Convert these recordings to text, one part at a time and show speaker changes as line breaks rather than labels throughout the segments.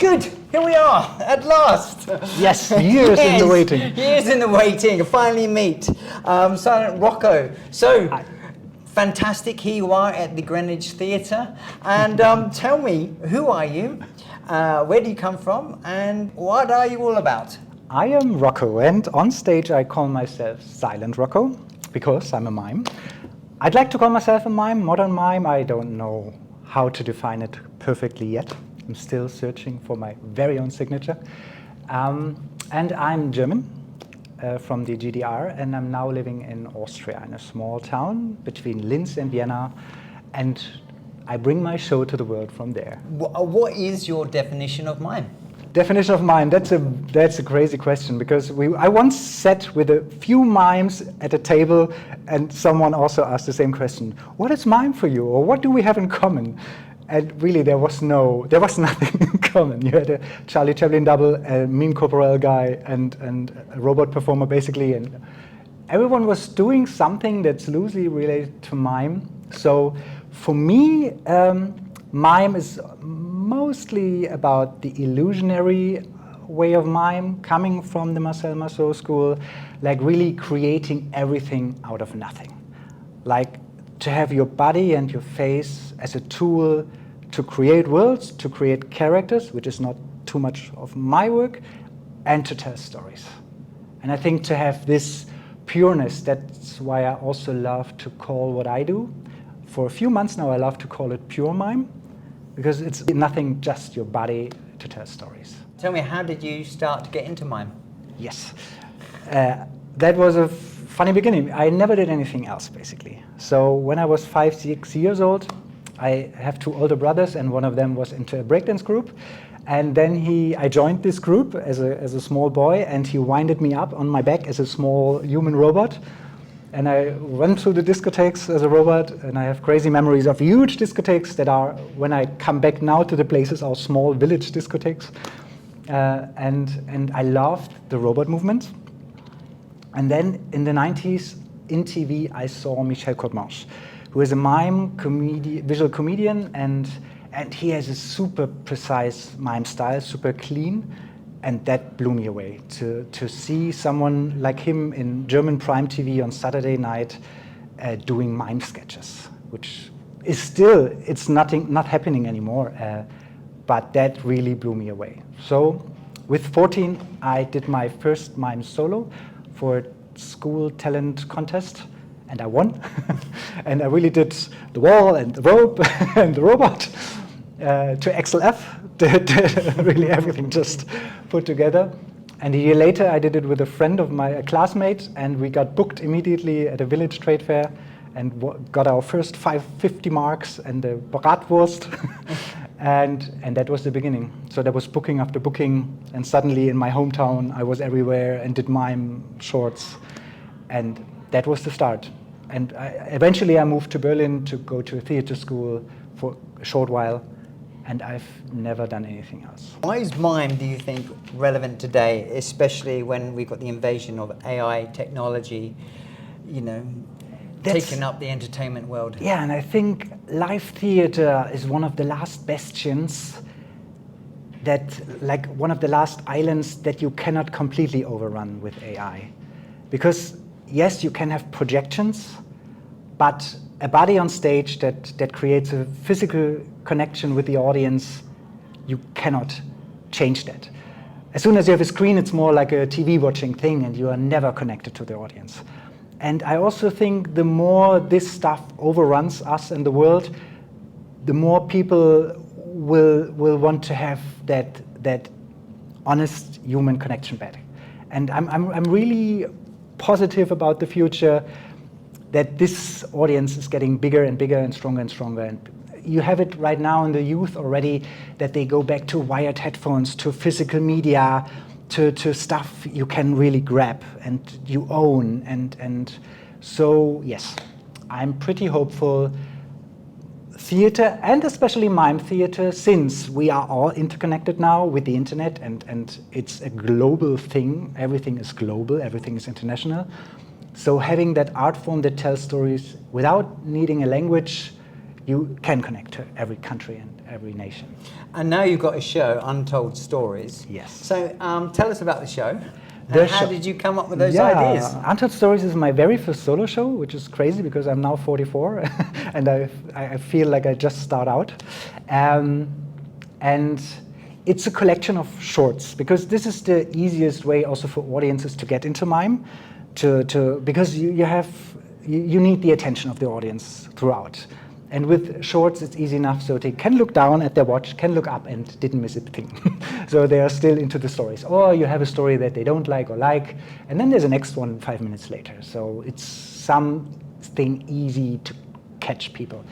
Good, here we are, at last.
Yes, years in the waiting.
Years in the waiting, finally meet Silent Rocco. So, fantastic, here you are at the Greenwich Theatre. And tell me, who are you, where do you come from, and what are you all about?
I am Rocco, and on stage I call myself Silent Rocco, because I'm a mime. I'd like to call myself a mime, modern mime. I don't know how to define it perfectly yet. I'm still searching for my very own signature. And I'm German, from the GDR, and I'm now living in Austria, in a small town between Linz and Vienna, and I bring my show to the world from there.
What is your definition of mime?
Definition of mime, that's a crazy question, because I once sat with a few mimes at a table and someone also asked the same question. What is mime for you, or what do we have in common? And really there was nothing in common. You had a Charlie Chaplin double, a Mime Corporel guy, and a robot performer basically, and everyone was doing something that's loosely related to mime. So for me, mime is mostly about the illusionary way of mime, coming from the Marcel Marceau school, like really creating everything out of nothing. Like to have your body and your face as a tool to create worlds, to create characters, which is not too much of my work, and to tell stories. And I think to have this pureness, that's why I also love to call what I do. For a few months now, I love to call it pure mime, because it's nothing, just your body to tell stories.
Tell me, how did you start to get into mime?
Yes, that was a funny beginning. I never did anything else, basically. So when I was 5, 6 years old, I have 2 older brothers, and one of them was into a breakdance group. And then I joined this group as a small boy, and he winded me up on my back as a small human robot. And I went through the discotheques as a robot, and I have crazy memories of huge discotheques that are, when I come back now to the places, are small village discotheques. And I loved the robot movement. And then in the 90s, in TV, I saw Michel Courtemanche, who is a mime visual comedian, and he has a super precise mime style, super clean. And that blew me away, to see someone like him in German prime TV on Saturday night doing mime sketches, which is still, it's not happening anymore, but that really blew me away. So with 14, I did my first mime solo for a school talent contest, and I won. And I really did the wall and the rope and the robot to XLF. Did really everything just put together. And a year later, I did it with a friend of a classmate, and we got booked immediately at a village trade fair and got our first 50 marks and the Bratwurst. and that was the beginning. So there was booking after booking, and suddenly in my hometown, I was everywhere and did mime shorts. And that was the start. And eventually I moved to Berlin to go to a theater school for a short while. And I've never done anything else.
Why is mime, do you think, relevant today, especially when we've got the invasion of AI technology, taking up the entertainment world?
Yeah, and I think live theater is one of the last bastions one of the last islands that you cannot completely overrun with AI. Because yes, you can have projections, but a body on stage that creates a physical connection with the audience, you cannot change that. As soon as you have a screen, it's more like a TV watching thing, and you are never connected to the audience. And I also think the more this stuff overruns us and the world, the more people will want to have that honest human connection back. And I'm really positive about the future, that this audience is getting bigger and bigger and stronger and stronger. And you have it right now in the youth already, that they go back to wired headphones, to physical media, to stuff you can really grab and you own. And so, yes, I'm pretty hopeful. Theater, and especially mime theater, since we are all interconnected now with the internet, and it's a global thing. Everything is global, everything is international. So having that art form that tells stories without needing a language you can connect to every country and every nation.
And now you've got a show, Untold Stories.
Yes.
So tell us about the show. How did you come up with those
Yeah,
ideas?
Untold Stories is my very first solo show, which is crazy because I'm now 44 and I feel like I just start out. And it's a collection of shorts, because this is the easiest way also for audiences to get into mime, because you need the attention of the audience throughout. And with shorts, it's easy enough, so they can look down at their watch, can look up and didn't miss a thing. So they are still into the stories. Or you have a story that they don't like or like, and then there's a next one 5 minutes later. So it's something easy to catch people.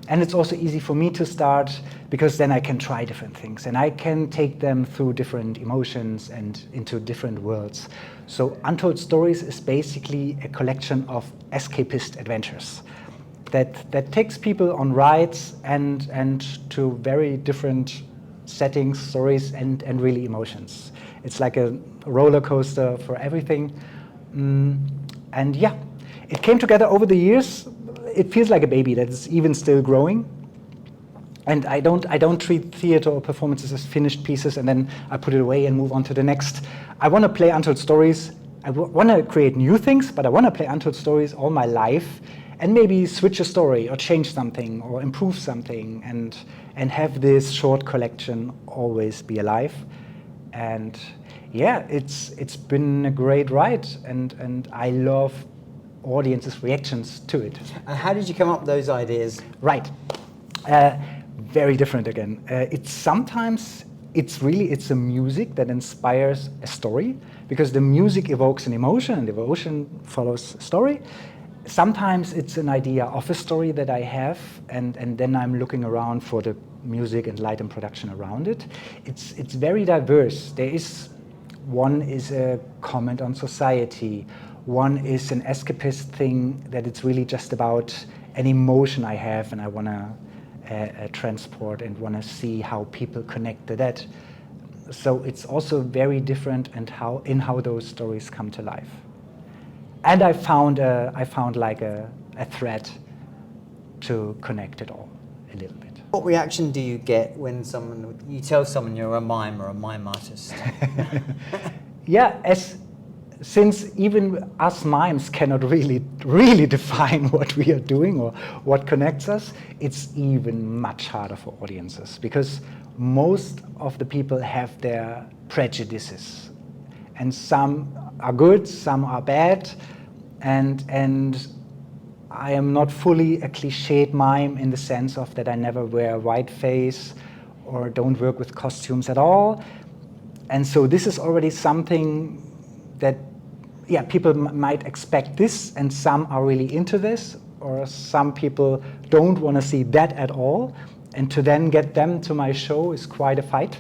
And it's also easy for me to start, because then I can try different things and I can take them through different emotions and into different worlds. So Untold Stories is basically a collection of escapist adventures that takes people on rides and to very different settings, stories, and really emotions. It's like a roller coaster for everything. And yeah, it came together over the years. It feels like a baby that is even still growing. And I don't treat theater or performances as finished pieces and then I put it away and move on to the next. I want to play Untold Stories. I want to create new things, but I want to play Untold Stories all my life, and maybe switch a story or change something or improve something and have this short collection always be alive. And yeah, it's been a great ride, and I love audiences' reactions to it.
And how did you come up with those ideas?
Right. Very different again. It's a music that inspires a story, because the music evokes an emotion and the emotion follows a story. Sometimes it's an idea of a story that I have, and then I'm looking around for the music and light and production around it. It's very diverse. One is a comment on society. One is an escapist thing that it's really just about an emotion I have and I want to transport and want to see how people connect to that. So it's also very different in how those stories come to life. And I found like a thread to connect it all a little bit.
What reaction do you get when you tell someone you're a mime or a mime artist?
Yeah, since even us mimes cannot really define what we are doing or what connects us, it's even much harder for audiences, because most of the people have their prejudices, and some are good, some are bad, and I am not fully a cliched mime in the sense of that I never wear a white face or don't work with costumes at all. And so this is already something that, yeah, people might expect this, and some are really into this, or some people don't want to see that at all. And to then get them to my show is quite a fight.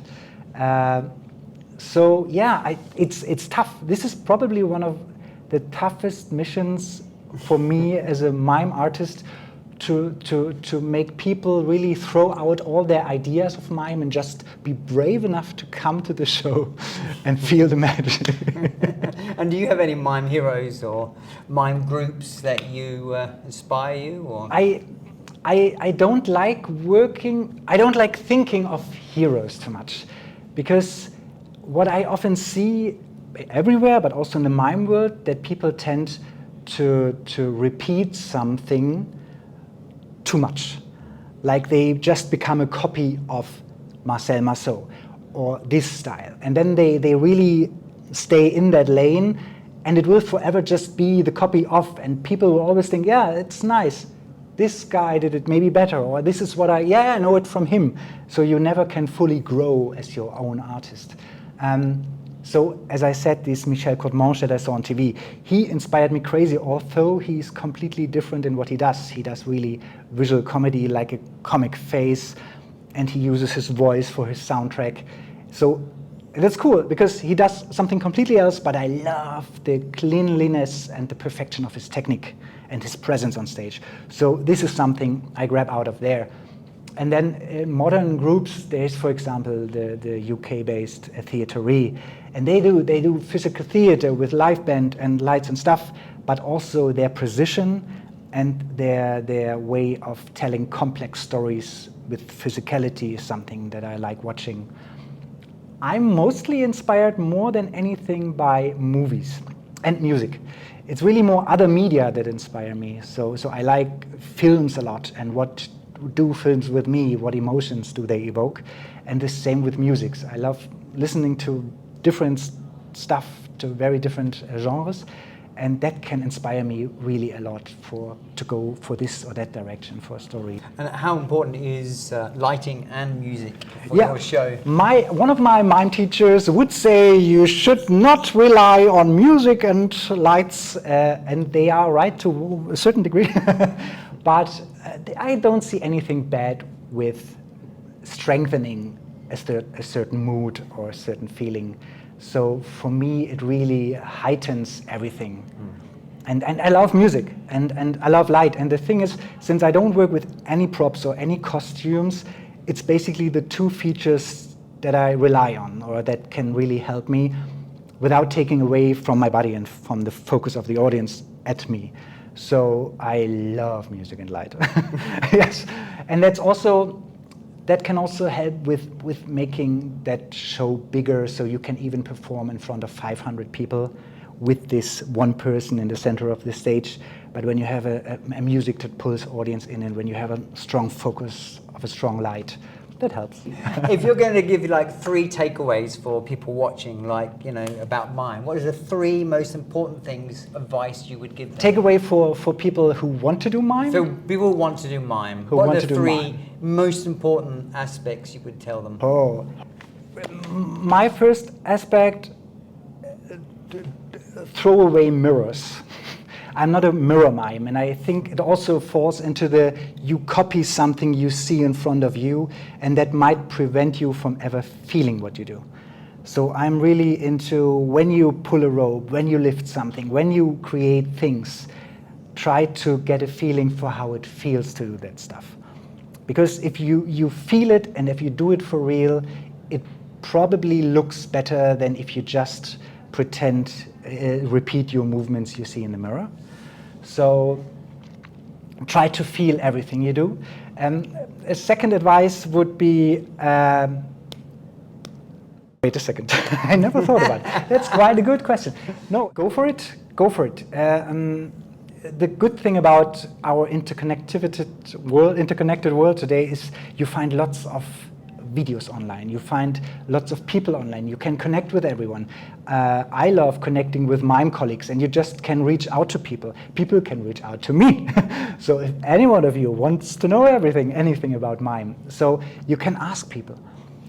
So yeah, it's tough. This is probably one of the toughest missions for me as a mime artist, to make people really throw out all their ideas of mime and just be brave enough to come to the show and feel the magic.
And do you have any mime heroes or mime groups that inspire you? Or?
I don't like thinking of heroes too much, because what I often see everywhere, but also in the mime world, that people tend to repeat something too much. Like they just become a copy of Marcel Marceau or this style. And then they really stay in that lane, and it will forever just be the copy of, and people will always think, yeah, it's nice. This guy did it maybe better, or this is what I know it from him. So you never can fully grow as your own artist. So as I said, this Michel Courtemanche that I saw on TV, he inspired me crazy, although he's completely different in what he does. He does really visual comedy, like a comic face, and he uses his voice for his soundtrack. So that's cool, because he does something completely else, but I love the cleanliness and the perfection of his technique and his presence on stage. So this is something I grab out of there. And then in modern groups, there's, for example, the UK-based Theatery, and they do physical theater with live band and lights and stuff, but also their precision and their way of telling complex stories with physicality is something that I like watching. I'm mostly inspired more than anything by movies and music. It's really more other media that inspire me. So I like films a lot, and what do films with me? What emotions do they evoke? And the same with music. I love listening to different stuff, to very different genres, and that can inspire me really a lot to go for this or that direction for a story.
And how important is lighting and music for your show?
One of my mime teachers would say you should not rely on music and lights, and they are right to a certain degree. But I don't see anything bad with strengthening a certain mood or a certain feeling. So for me, it really heightens everything. And I love music, and I love light. And the thing is, since I don't work with any props or any costumes, it's basically the two features that I rely on, or that can really help me without taking away from my body and from the focus of the audience at me. So I love music and light. Yes, and that can also help with making that show bigger, so you can even perform in front of 500 people with this one person in the center of the stage. But when you have a music that pulls audience in, and when you have a strong focus of a strong light, that helps.
If you're going to give like 3 takeaways for people watching, like, you know, about mime, what are the 3 most important things, advice you would give them?
Takeaway for people who want to do mime?
So people who want to do mime, what are the 3 most important aspects you would tell them?
Oh, my first aspect, throw away mirrors. I'm not a mirror mime, and I think it also falls into you copy something you see in front of you, and that might prevent you from ever feeling what you do. So I'm really into, when you pull a rope, when you lift something, when you create things, try to get a feeling for how it feels to do that stuff. Because if you feel it, and if you do it for real, it probably looks better than if you just pretend, repeat your movements you see in the mirror. So try to feel everything you do. A second advice would be, wait a second, I never thought about it. That's quite a good question. No, go for it, go for it. The good thing about our interconnected world today is you find lots of videos online, you find lots of people online, you can connect with everyone. I love connecting with mime colleagues, and you just can reach out to people. People can reach out to me. So if any one of you wants to know anything about mime, so you can ask people.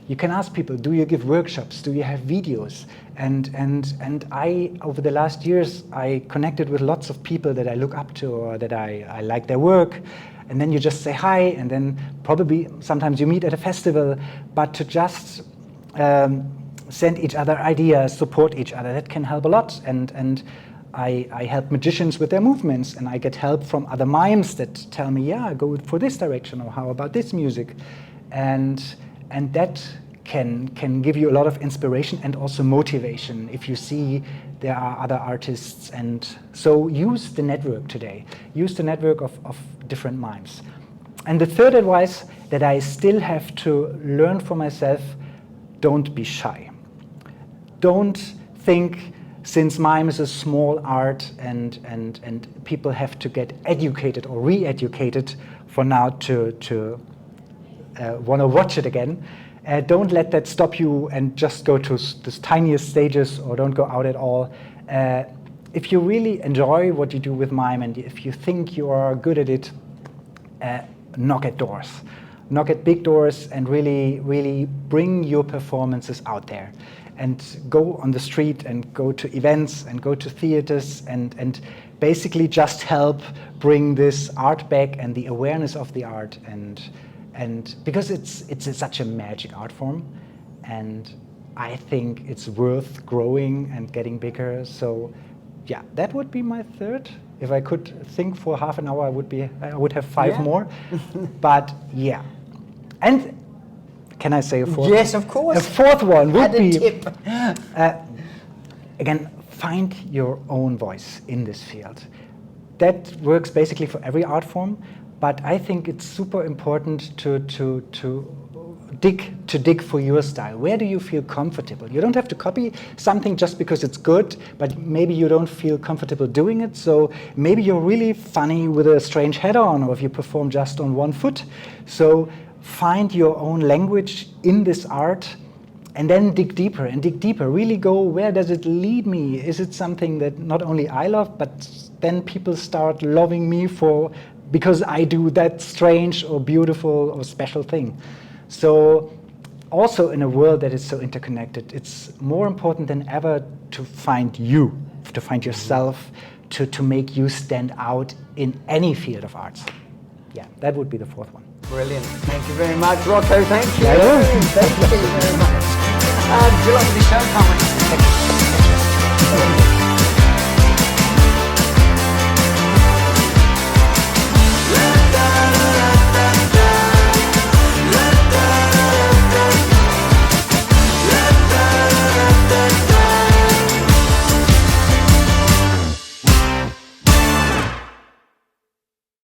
You can ask people, do you give workshops? Do you have videos? And I, over the last years, I connected with lots of people that I look up to, or that I like their work. And then you just say hi, and then probably sometimes you meet at a festival, but to just send each other ideas, support each other, that can help a lot. And I help magicians with their movements, and I get help from other mimes that tell me, yeah, go for this direction, or how about this music? And that can give you a lot of inspiration and also motivation if you see there are other artists. And so use the network today. Use the network of different mimes. And the third advice that I still have to learn for myself, don't be shy. Don't think, since mime is a small art and people have to get educated or re-educated for now to want to watch it again. Don't let that stop you and just go to the tiniest stages, or don't go out at all. If you really enjoy what you do with mime, and if you think you are good at it, knock at doors. Knock at big doors, and really bring your performances out there. And go on the street, and go to events, and go to theaters, and basically just help bring this art back, and the awareness of the art, and because it's such a magic art form, and I think it's worth growing and getting bigger. So yeah, that would be my third. If I could think for half an hour, I would have 5 more. But yeah. And can I say a fourth?
Yes, of course.
A fourth one would
Add a
be
tip.
Again, find your own voice in this field. that works basically for every art form, but I think it's super important to dig for your style. Where do you feel comfortable? You don't have to copy something just because it's good, but maybe you don't feel comfortable doing it, so maybe you're really funny with a strange head on, or if you perform just on one foot. So find your own language in this art, and then dig deeper and dig deeper. Really go, where does it lead me? Is it something that not only I love, but then people start loving me because I do that strange or beautiful or special thing? So also in a world that is so interconnected, it's more important than ever to find you, to find yourself, to make you stand out in any field of arts. Yeah, that would be the fourth one.
Brilliant. Thank you very much, Rocco. Thank you.
Thank you
very much. Good luck with the show, Carmen.
Thank you.